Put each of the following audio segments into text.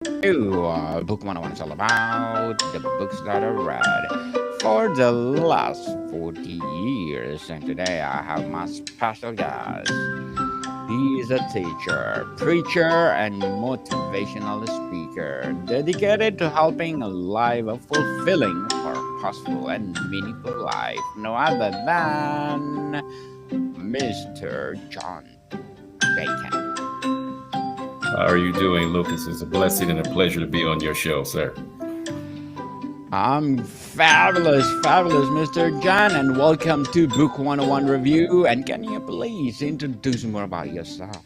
Book 101 is all about the books that I read for the last 40 years. And today I have my special guest. He is a teacher, preacher, and motivational speaker dedicated to helping live a fulfilling, purposeful, and meaningful life. No other than Mr. John Bacon. How are you doing, Lucas? It's a blessing and a pleasure to be on your show, sir. I'm fabulous, fabulous, Mr. John, and welcome to Book 101 Review. And can you please introduce more about yourself?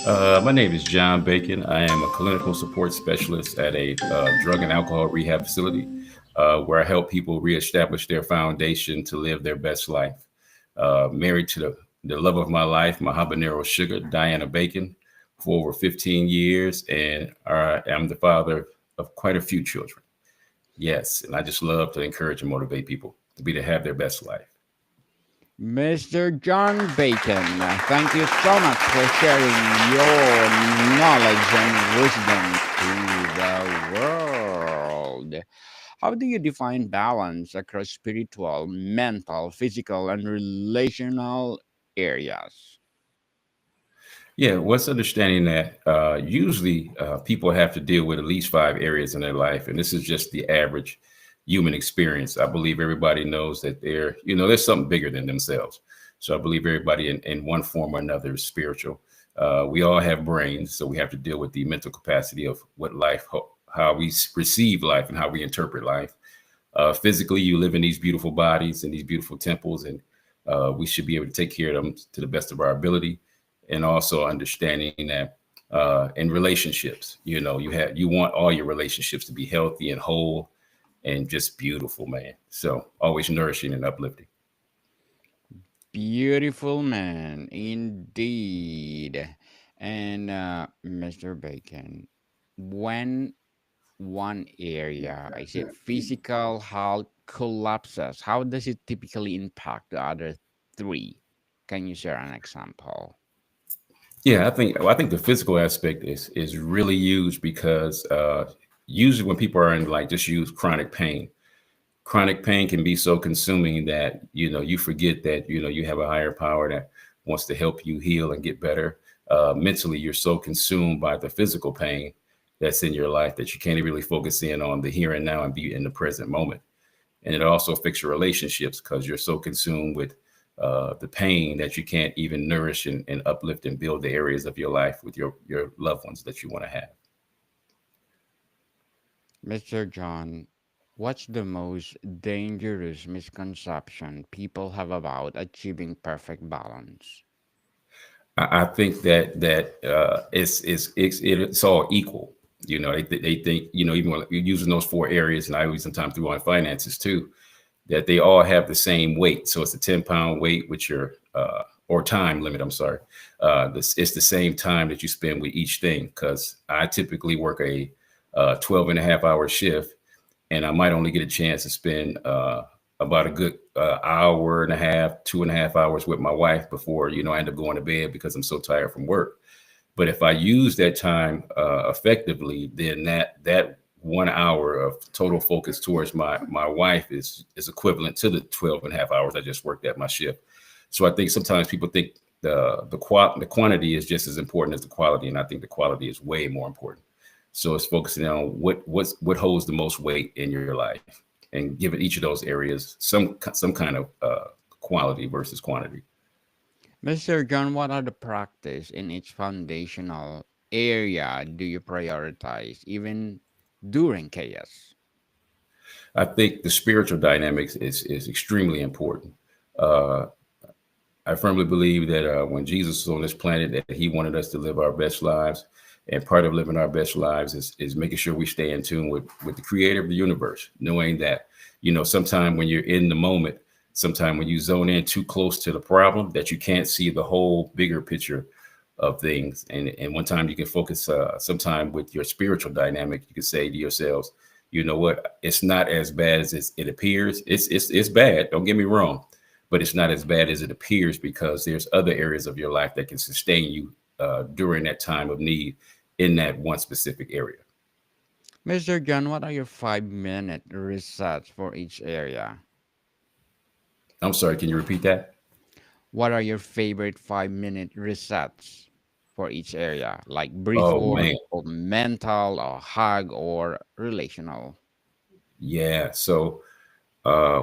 My name is John Bacon. I am a clinical support specialist at a drug and alcohol rehab facility where I help people reestablish their foundation to live their best life. Married to the love of my life, my habanero sugar, Diana Bacon, for over 15 years, and I am the father of quite a few children. Yes, and I just love to encourage and motivate people to have their best life. Mr. John Bacon, thank you so much for sharing your knowledge and wisdom to the world. How do you define balance across spiritual, mental, physical, and relational areas? Yeah, what's understanding that usually people have to deal with at least five areas in their life, and this is just the average human experience. I believe everybody knows that there's something bigger than themselves. So I believe everybody in one form or another is spiritual. We all have brains, so we have to deal with the mental capacity of what life, how we receive life, and how we interpret life. Physically, you live in these beautiful bodies and these beautiful temples, and we should be able to take care of them to the best of our ability, and also understanding that in relationships, you want all your relationships to be healthy and whole and just beautiful, man. So always nourishing and uplifting. Beautiful man, indeed. And Mr. Bacon, when one area, I say physical health collapses, how does it typically impact the other three? Can you share an example? Yeah, I think the physical aspect is really huge because usually when people are in like just use chronic pain can be so consuming that you forget that you have a higher power that wants to help you heal and get better. Mentally, you're so consumed by the physical pain that's in your life that you can't really focus in on the here and now and be in the present moment. And it also affects your relationships because you're so consumed with the pain that you can't even nourish and uplift and build the areas of your life with your loved ones that you want to have. Mr. John, what's the most dangerous misconception people have about achieving perfect balance? I think that it's all equal. They think even when you're using those four areas, and I always sometimes through on finances too, that they all have the same weight. So it's a 10-pound weight with your or time limit. I'm sorry. It's the same time that you spend with each thing. Because I typically work a 12 and a half hour shift, and I might only get a chance to spend about a good hour and a half, 2.5 hours with my wife before I end up going to bed because I'm so tired from work. But if I use that time effectively, then that 1 hour of total focus towards my wife is equivalent to the 12 and a half hours I just worked at my shift. So I think sometimes people think the quantity is just as important as the quality, and I think the quality is way more important. So it's focusing on what holds the most weight in your life, and giving each of those areas some kind of quality versus quantity. Mr. John, what are the practice in each foundational area do you prioritize even during chaos? I think the spiritual dynamics is extremely important. Uh, I firmly believe that when Jesus was on this planet, that He wanted us to live our best lives, and part of living our best lives is making sure we stay in tune with the Creator of the universe, knowing that sometime when you're in the moment, sometime when you zone in too close to the problem, that you can't see the whole bigger picture of things. And one time you can focus, sometime with your spiritual dynamic, you can say to yourselves, you know what, it's not as bad as it appears. It's bad. Don't get me wrong, but it's not as bad as it appears because there's other areas of your life that can sustain you during that time of need in that one specific area. Mr. John, what are your 5 minute resets for each area? I'm sorry, can you repeat that? What are your favorite 5 minute resets for each area? Like breath Oh work man, or mental or hug or relational? yeah. So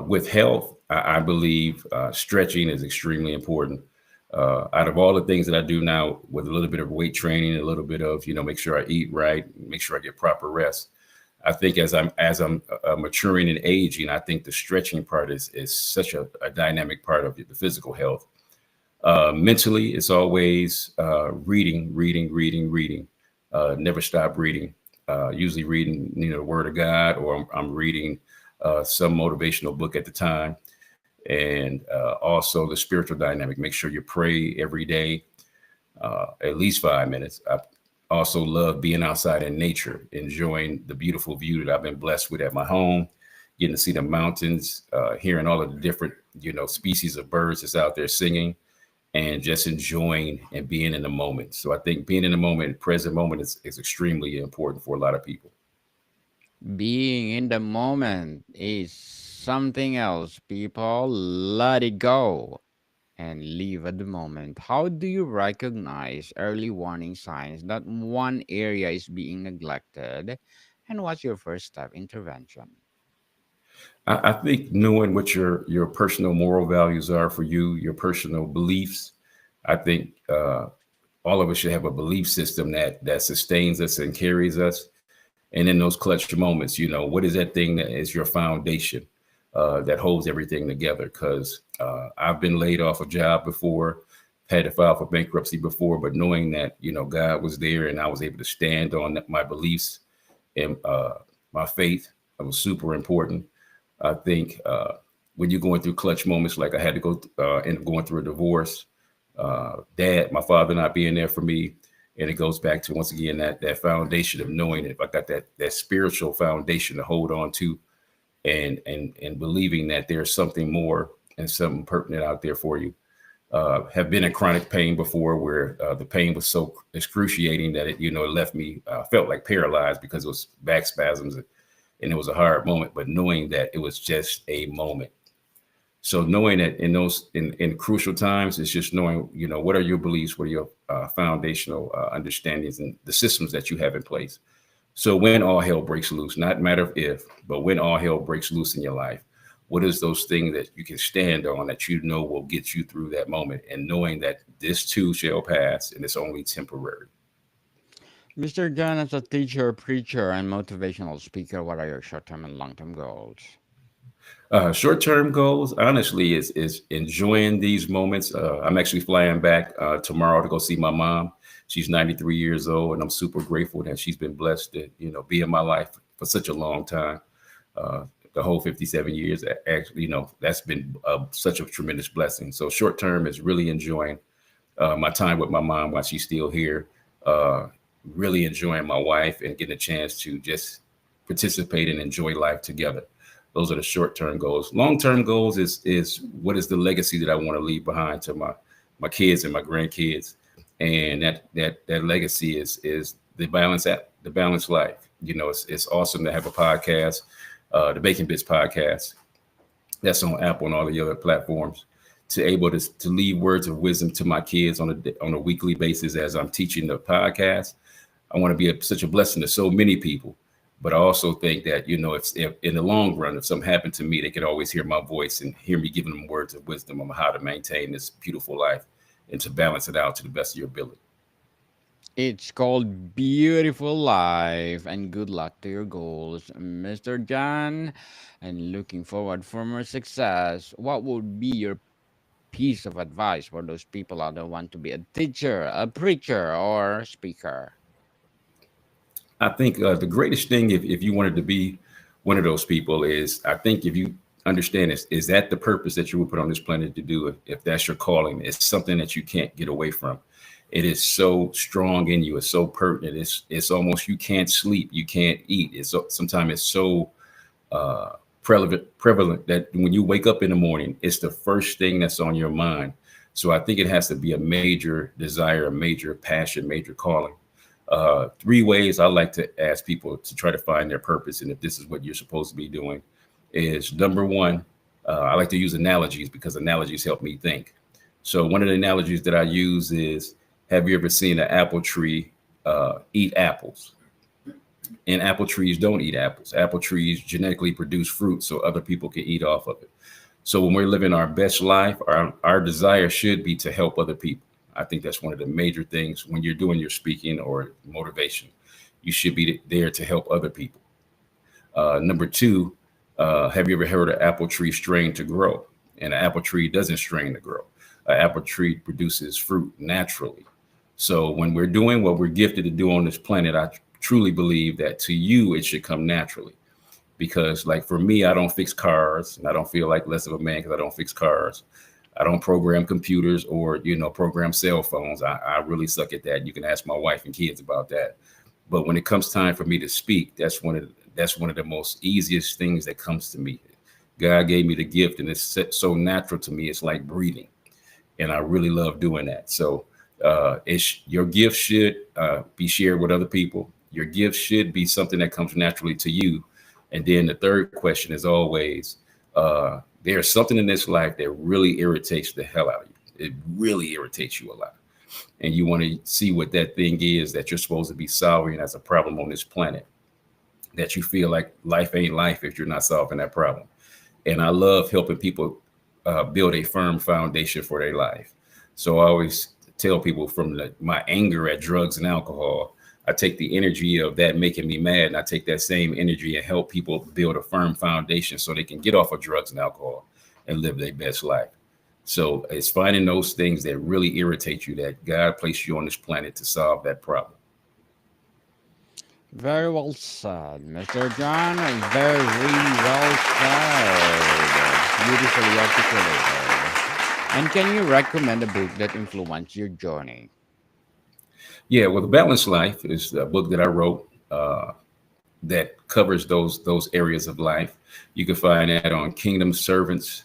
with health, I believe stretching is extremely important. Out of all the things that I do now, with a little bit of weight training, a little bit of make sure I eat right, make sure I get proper rest. I think as I'm maturing and aging, I think the stretching part is such a dynamic part of the physical health. Mentally, it's always reading. Never stop reading. Usually reading, the Word of God, or I'm reading some motivational book at the time. And also the spiritual dynamic. Make sure you pray every day, at least 5 minutes. I also love being outside in nature, enjoying the beautiful view that I've been blessed with at my home, getting to see the mountains, hearing all of the different, species of birds that's out there singing, and just enjoying and being in the moment. So I think being in the moment, present moment, is extremely important for a lot of people. Being in the moment is something else. People, let it go and live at the moment. How do you recognize early warning signs that one area is being neglected? And what's your first step intervention? I think knowing what your personal moral values are for you, your personal beliefs. I think all of us should have a belief system that sustains us and carries us. And in those clutch moments, what is that thing that is your foundation that holds everything together? Because I've been laid off a job before, had to file for bankruptcy before, but knowing that God was there and I was able to stand on my beliefs and my faith, that was super important. I think when you're going through clutch moments, like I had to end up going through a divorce, my father not being there for me. And it goes back to, once again, that foundation of knowing if I got that spiritual foundation to hold on to, and believing that there's something more and something pertinent out there for you. Have been in chronic pain before, where the pain was so excruciating that it left me, felt like paralyzed, because it was back spasms, and it was a hard moment, but knowing that it was just a moment. So knowing that in those in crucial times, it's just knowing, what are your beliefs, what are your foundational understandings and the systems that you have in place. So when all hell breaks loose, not matter of if, but when all hell breaks loose in your life, what is those things that you can stand on that will get you through that moment, and knowing that this too shall pass and it's only temporary. Mr. John, as a teacher, preacher, and motivational speaker, what are your short term and long term goals? Short-term goals, honestly, is enjoying these moments. I'm actually flying back tomorrow to go see my mom. She's 93 years old, and I'm super grateful that she's been blessed to, be in my life for such a long time. The whole 57 years, actually, that's been such a tremendous blessing. So short-term is really enjoying my time with my mom while she's still here. Really enjoying my wife and getting a chance to just participate and enjoy life together. Those are the short-term goals. Long-term goals is what is the legacy that I want to leave behind to my kids and my grandkids, and that legacy is the balanced life. It's awesome to have a podcast, the Bacon Bits podcast, that's on Apple and all the other platforms, to able to leave words of wisdom to my kids on a weekly basis as I'm teaching the podcast. I want to be such a blessing to so many people. But I also think that, if in the long run, if something happened to me, they could always hear my voice and hear me giving them words of wisdom on how to maintain this beautiful life and to balance it out to the best of your ability. It's called Beautiful Life, and good luck to your goals, Mr. John. And looking forward for more success. What would be your piece of advice for those people out there who want to be a teacher, a preacher, or speaker? I think the greatest thing, if you wanted to be one of those people, is, I think, if you understand this, is that the purpose that you were put on this planet to do? If that's your calling, it's something that you can't get away from. It is so strong in you. It's so pertinent. It's almost, you can't sleep, you can't eat. Sometimes it's so prevalent that when you wake up in the morning, it's the first thing that's on your mind. So I think it has to be a major desire, a major passion, major calling. Three ways I like to ask people to try to find their purpose, and if this is what you're supposed to be doing, is number one. I like to use analogies because analogies help me think. So one of the analogies that I use is: have you ever seen an apple tree eat apples? And apple trees don't eat apples. Apple trees genetically produce fruit so other people can eat off of it. So when we're living our best life, our desire should be to help other people. I think that's one of the major things when you're doing your speaking or motivation. You should be there to help other people. Number two, have you ever heard an apple tree strain to grow? And an apple tree doesn't strain to grow. An apple tree produces fruit naturally. So when we're doing what we're gifted to do on this planet, I truly believe that to you, it should come naturally. Because like for me, I don't fix cars, and I don't feel like less of a man because I don't fix cars. I don't program computers or, program cell phones. I really suck at that. You can ask my wife and kids about that. But when it comes time for me to speak, that's one of the most easiest things that comes to me. God gave me the gift, and it's so natural to me. It's like breathing, and I really love doing that. So your gift should be shared with other people. Your gift should be something that comes naturally to you. And then the third question is always, there's something in this life that really irritates the hell out of you. It really irritates you a lot. And you want to see what that thing is that you're supposed to be solving as a problem on this planet, that you feel like life ain't life if you're not solving that problem. And I love helping people build a firm foundation for their life. So I always tell people from my anger at drugs and alcohol, I take the energy of that making me mad, and I take that same energy and help people build a firm foundation so they can get off of drugs and alcohol and live their best life. So it's finding those things that really irritate you, that God placed you on this planet to solve that problem. Very well said, Mr. John. Very well said. Beautifully articulated. And can you recommend a book that influenced your journey? Yeah, well, The Balanced Life is a book that I wrote that covers those areas of life. You can find that on Kingdom Servants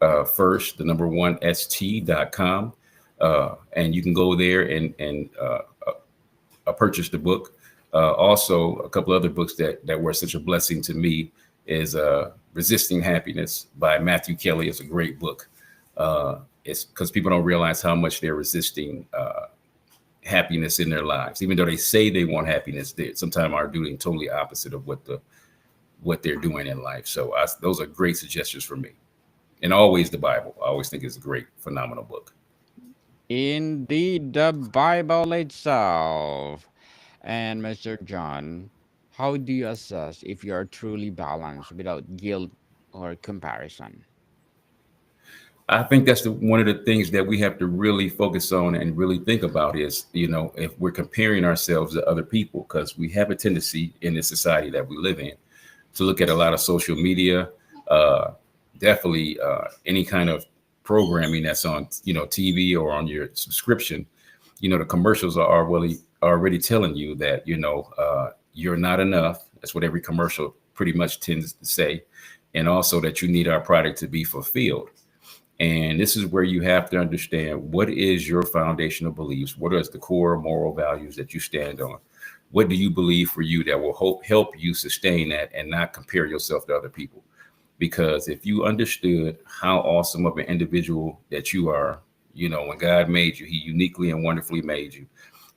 First, the number one st.com. And you can go there and purchase the book. Also, a couple other books that were such a blessing to me is Resisting Happiness by Matthew Kelly. It's a great book. It's because people don't realize how much they're resisting happiness in their lives. Even though they say they want happiness, they sometimes are doing totally opposite of what they're doing in life. So those are great suggestions for me. And always the Bible. I always think it's a great, phenomenal book. Indeed, the Bible itself. And Mr. John, how do you assess if you are truly balanced without guilt or comparison? I think that's one of the things that we have to really focus on and really think about is, if we're comparing ourselves to other people, because we have a tendency in the society that we live in to look at a lot of social media, definitely any kind of programming that's on, TV or on your subscription. The commercials are already telling you that, you're not enough. That's what every commercial pretty much tends to say. And also that you need our product to be fulfilled. And this is where you have to understand, what is your foundational beliefs? What is the core moral values that you stand on? What do you believe for you that will help you sustain that and not compare yourself to other people? Because if you understood how awesome of an individual that you are, when God made you, he uniquely and wonderfully made you.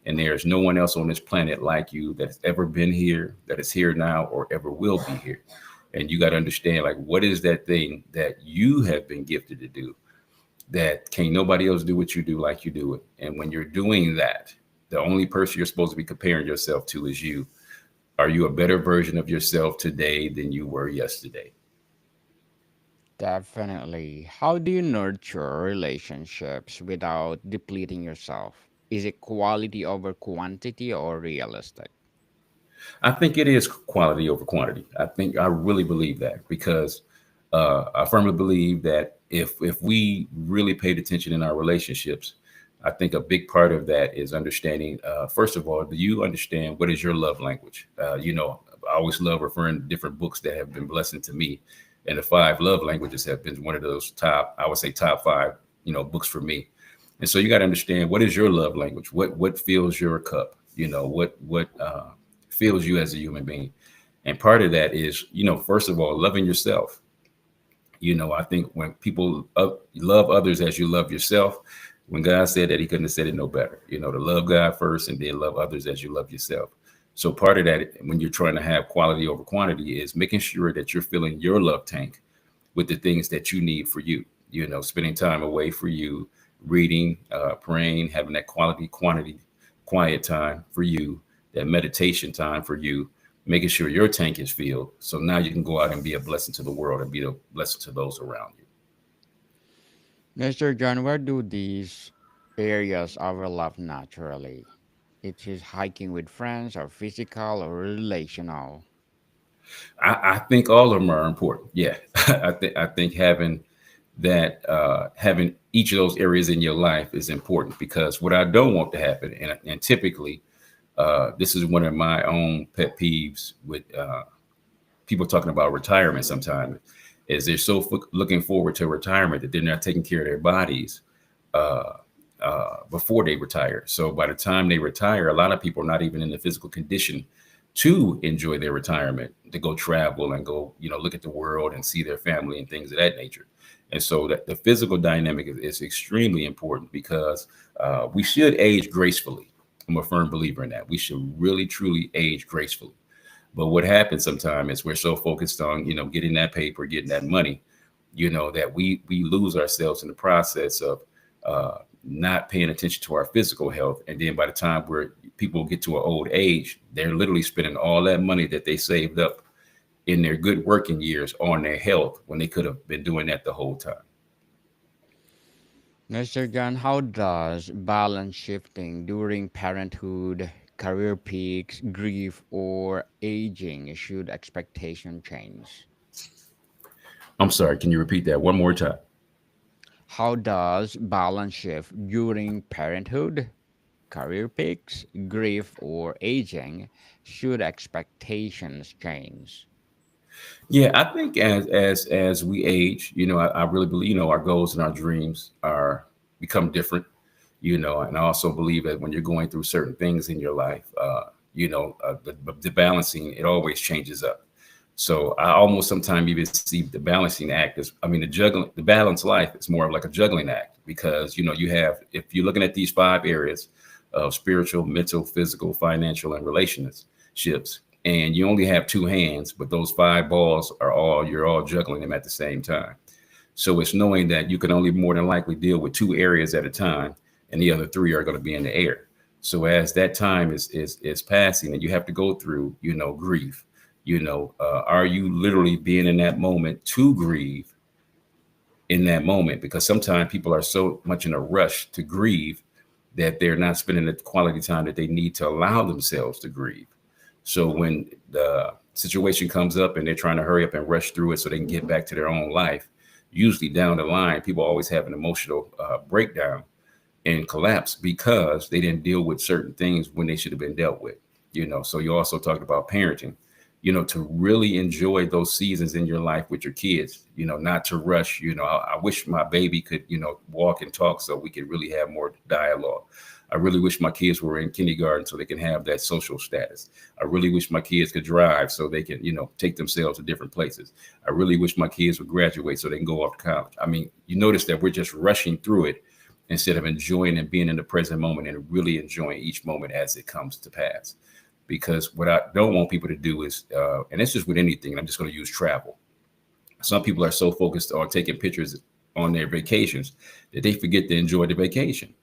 And there's no one else on this planet like you that's ever been here, that is here now, or ever will be here. And you got to understand, like, what is that thing that you have been gifted to do that can't nobody else do what you do like you do it? And when you're doing that, the only person you're supposed to be comparing yourself to is you. Are you a better version of yourself today than you were yesterday? Definitely. How do you nurture relationships without depleting yourself? Is it quality over quantity or realistic? I think it is quality over quantity. I really believe that because I firmly believe that if we really paid attention in our relationships, I think a big part of that is understanding. First of all, do you understand what is your love language? I always love referring to different books that have been blessing to me, and the 5 love languages have been one of those I would say top 5, books for me. And so you got to understand, what is your love language? What fills your cup? What fills you as a human being. And part of that is, first of all, loving yourself. I think when people love others as you love yourself, when God said that, he couldn't have said it no better. To love God first and then love others as you love yourself. So part of that, when you're trying to have quality over quantity, is making sure that you're filling your love tank with the things that you need for you. Spending time away for you, reading, praying, having that quantity, quiet time for you, that meditation time for you, making sure your tank is filled. So now you can go out and be a blessing to the world and be a blessing to those around you. Mr. John, where do these areas overlap naturally? It is hiking with friends or physical or relational. I think all of them are important. Yeah, I think having each of those areas in your life is important, because what I don't want to happen, and typically, this is one of my own pet peeves with people talking about retirement sometimes, is they're so looking forward to retirement that they're not taking care of their bodies uh, before they retire. So by the time they retire, a lot of people are not even in the physical condition to enjoy their retirement, to go travel and go, look at the world and see their family and things of that nature. And so that the physical dynamic is extremely important, because we should age gracefully. I'm a firm believer in that. We should really, truly age gracefully. But what happens sometimes is we're so focused on, getting that paper, getting that money, that we lose ourselves in the process of uh, not paying attention to our physical health. And then by the time where people get to an old age, they're literally spending all that money that they saved up in their good working years on their health, when they could have been doing that the whole time. Mr. John, how does balance shifting during parenthood, career peaks, grief, or aging should expectation change? I'm sorry, can you repeat that one more time? How does balance shift during parenthood, career peaks, grief, or aging should expectations change? Yeah, I think as we age, I really believe, our goals and our dreams are become different, and I also believe that when you're going through certain things in your life, the balancing, it always changes up. So I almost sometimes even see the balancing act as, I mean, the balanced life is more of like a juggling act, because you have, if you're looking at these five areas of spiritual, mental, physical, financial, and relationships, and you only have two hands, but those five balls you're all juggling them at the same time. So it's knowing that you can only more than likely deal with two areas at a time, and the other three are going to be in the air. So as that time is passing, and you have to go through, grief, are you literally being in that moment to grieve in that moment? Because sometimes people are so much in a rush to grieve that they're not spending the quality time that they need to allow themselves to grieve. So when the situation comes up and they're trying to hurry up and rush through it so they can get back to their own life, usually down the line, people always have an emotional breakdown and collapse, because they didn't deal with certain things when they should have been dealt with. So you also talked about parenting, to really enjoy those seasons in your life with your kids, not to rush. I wish my baby could, walk and talk so we could really have more dialogue. I really wish my kids were in kindergarten so they can have that social status. I really wish my kids could drive so they can, take themselves to different places. I really wish my kids would graduate so they can go off to college. I mean, you notice that we're just rushing through it instead of enjoying and being in the present moment and really enjoying each moment as it comes to pass. Because what I don't want people to do is, and it's just with anything, and I'm just going to use travel. Some people are so focused on taking pictures on their vacations that they forget to enjoy the vacation.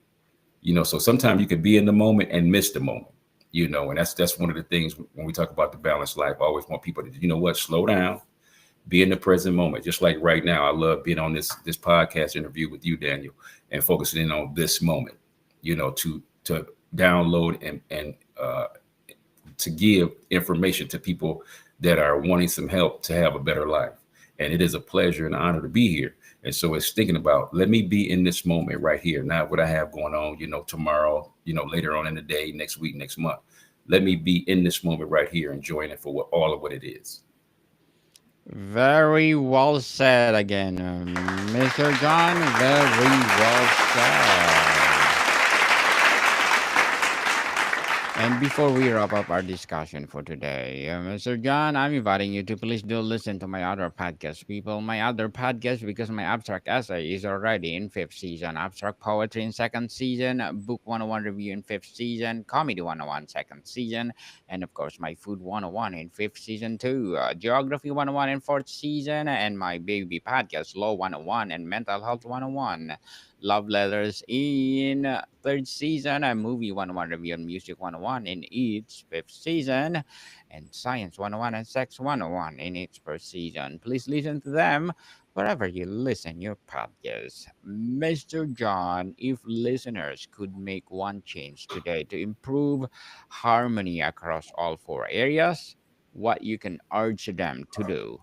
So sometimes you can be in the moment and miss the moment, and that's one of the things when we talk about the balanced life. I always want people to, slow down, be in the present moment. Just like right now, I love being on this podcast interview with you, Daniel, and focusing in on this moment, to download and to give information to people that are wanting some help to have a better life. And it is a pleasure and honor to be here. And so it's thinking about, let me be in this moment right here, not what I have going on, tomorrow, later on in the day, next week, next month. Let me be in this moment right here, enjoying it for all of what it is. Very well said again, Mr. John. Very well said. And before we wrap up our discussion for today, Mr. John, I'm inviting you to please do listen to my other podcast, people. My other podcast, because my abstract essay is already in fifth season, abstract poetry in second season, book 101 review in fifth season, comedy 101 second season, and of course my food 101 in fifth season too, geography 101 in fourth season, and my baby podcast law 101 and mental health 101. Love Letters in third season, a movie 101 review and music 101 in each fifth season, and Science 101 and Sex 101 in each first season. Please listen to them wherever you listen your podcast. Mr. John, if listeners could make one change today to improve harmony across all four areas, what you can urge them to do?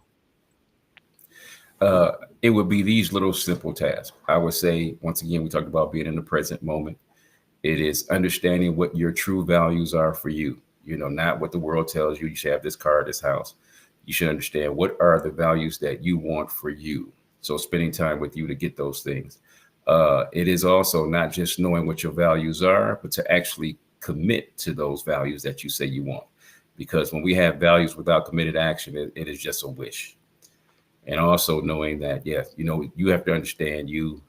It would be these little simple tasks. I would say, once again, we talked about being in the present moment. It is understanding what your true values are for you. You know, not what the world tells you. You should have this car, this house. You should understand what are the values that you want for you. So spending time with you to get those things. It is also not just knowing what your values are, but to actually commit to those values that you say you want. Because when we have values without committed action, it is just a wish. And also knowing that, yes, you know, you have to understand you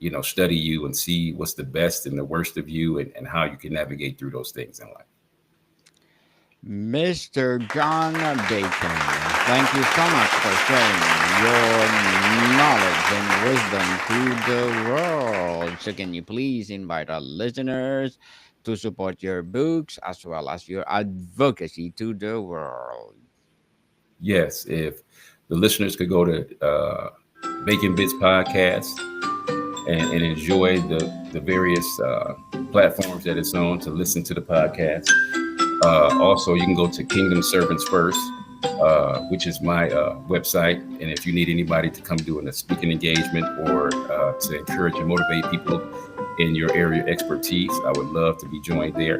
know, study you and see what's the best and the worst of you and how you can navigate through those things in life. Mr. John Bacon, thank you so much for sharing your knowledge and wisdom to the world. So, can you please invite our listeners to support your books as well as your advocacy to the world? Yes, if the listeners could go to Bacon Bits Podcast and enjoy the various platforms that it's on to listen to the podcast. Also, you can go to Kingdom Servants First, which is my website. And if you need anybody to come do a speaking engagement or to encourage and motivate people in your area of expertise, I would love to be joined there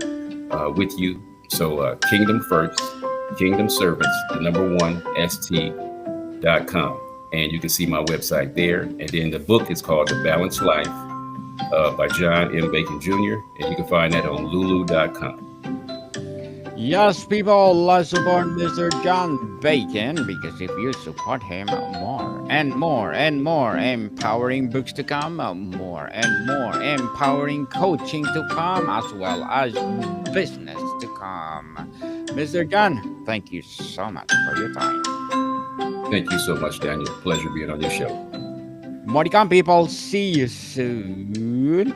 with you. So Kingdom First, Kingdom Servants, the number one, ST.com. And you can see my website there. And then the book is called The Balanced Life by John M. Bacon Jr. And you can find that on lulu.com. Yes, people, let's support Mr. John Bacon because if you support him, more and more and more empowering books to come, more and more empowering coaching to come, as well as business to come. Mr. John, thank you so much for your time. Thank you so much, Daniel. Pleasure being on your show. More to come, people. See you soon.